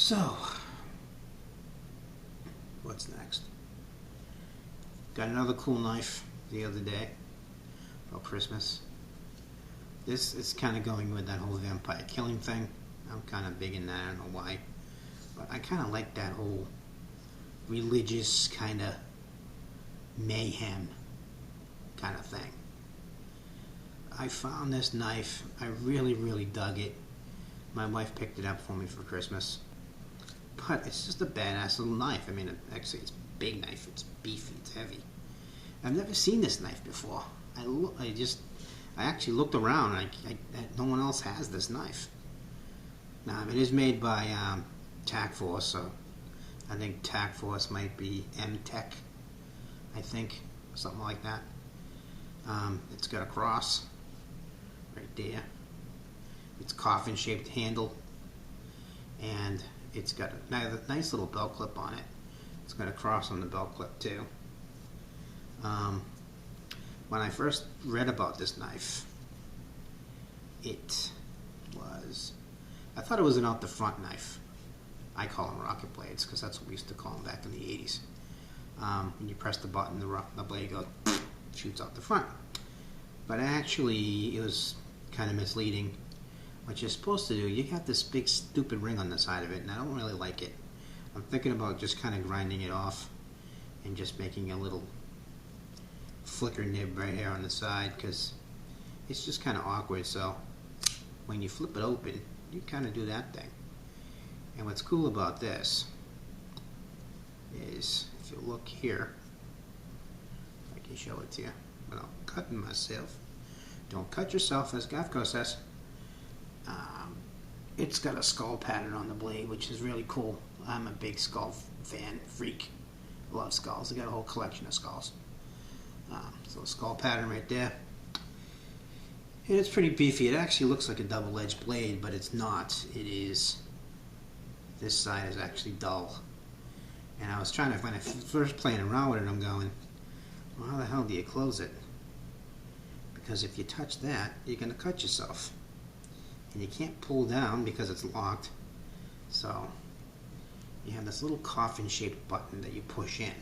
So, what's next? Got another cool knife the other day for Christmas. This is kind of going with that whole vampire killing thing. I'm kind of big in that, I don't know why. But I kind of like that whole religious kind of mayhem kind of thing. I found this knife. I really dug it. My wife picked it up for me for Christmas. But it's just a badass little knife. I mean, actually, it's a big knife. It's beefy. It's heavy. I've never seen this knife before. I actually looked around. No one else has this knife. Now, it is made by Tac-force, so I think Tac-force might be M-Tech, I think, something like that. It's got a cross right there. It's coffin-shaped handle, and it's got a nice little belt clip on it. It's got a cross on the belt clip too. When I first read about this knife, I thought it was an out-the-front knife. I call them rocket blades because that's what we used to call them back in the 80s. When you press the button, the blade goes, shoots out the front. But actually, it was kind of misleading. What you're supposed to do, you have this big stupid ring on the side of it, and I don't really like it. I'm thinking about just kind of grinding it off and just making a little flicker nib right here on the side, because it's just kind of awkward. So when you flip it open, you kind of do that thing. And what's cool about this is, if you look here, I can show it to you without cutting myself. Don't cut yourself, as Gafko says. It's got a skull pattern on the blade, which is really cool. I'm a big skull fan, freak. I love skulls. I got a whole collection of skulls. So a skull pattern right there. And it's pretty beefy. It actually looks like a double-edged blade, but it's not. It is. This side is actually dull. And I was trying to, when I first playing around with it, I'm going, well, how the hell do you close it? Because if you touch that, you're going to cut yourself. And you can't pull down because it's locked. So you have this little coffin-shaped button that you push in.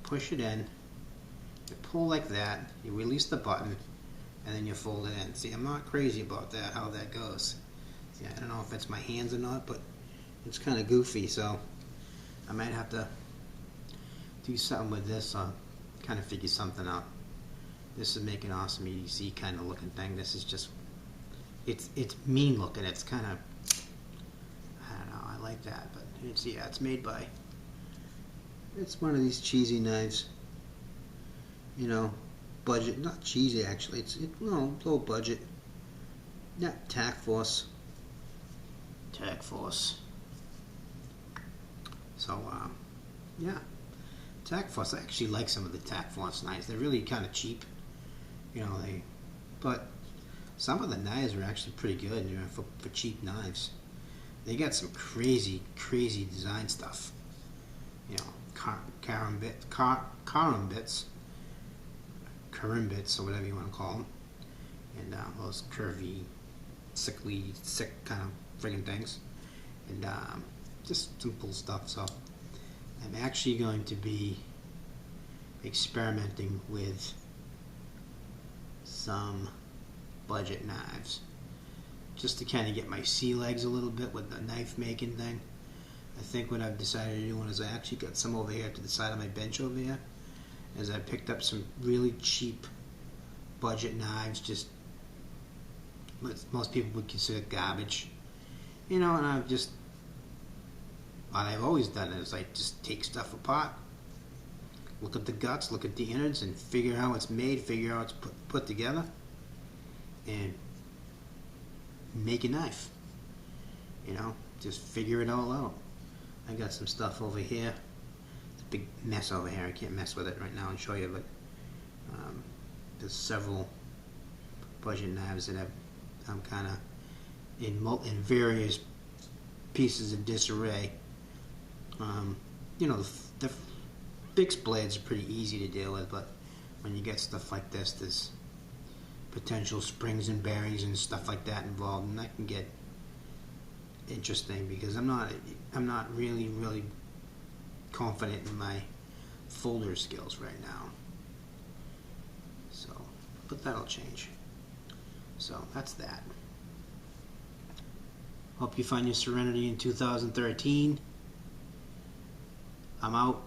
Push it in, you pull like that, you release the button, and then you fold it in. See, I'm not crazy about that, how that goes. See, I don't know if it's my hands or not, but it's kind of goofy, so I might have to do something with this, kind of figure something out. This is making an awesome EDC kind of looking thing. This is just, it's mean looking. It's kind of, I don't know, I like that, but it's made by, it's one of these cheesy knives, you know, budget, not cheesy actually, it's low budget. Yeah, Tac-force. Tac-force. So, yeah, Tac-force. I actually like some of the Tac-force knives. They're really kind of cheap, you know. But some of the knives are actually pretty good, you know, for cheap knives. They got some crazy design stuff, you know, carimbits, or whatever you want to call them, and those curvy, sick kind of friggin' things, and just some cool stuff. So I'm actually going to be experimenting with some budget knives, just to kind of get my sea legs a little bit with the knife making thing. I think what I've decided to do is I actually got some over here to the side of my bench over here, as I picked up some really cheap budget knives, just what most people would consider garbage, you know. And what I've always done is I just take stuff apart, look at the guts, look at the innards, and figure how it's made, figure how it's put together, and make a knife, you know, just figure it all out. I got some stuff over here. It's a big mess over here. I can't mess with it right now and show you, but there's several budget knives that I'm kind of in various pieces of disarray. You know, the fixed blades are pretty easy to deal with, but when you get stuff like this, there's potential springs and bearings and stuff like that involved, and that can get interesting because I'm not really confident in my folder skills right now. So, but that'll change. So that's that. Hope you find your serenity in 2013. I'm out.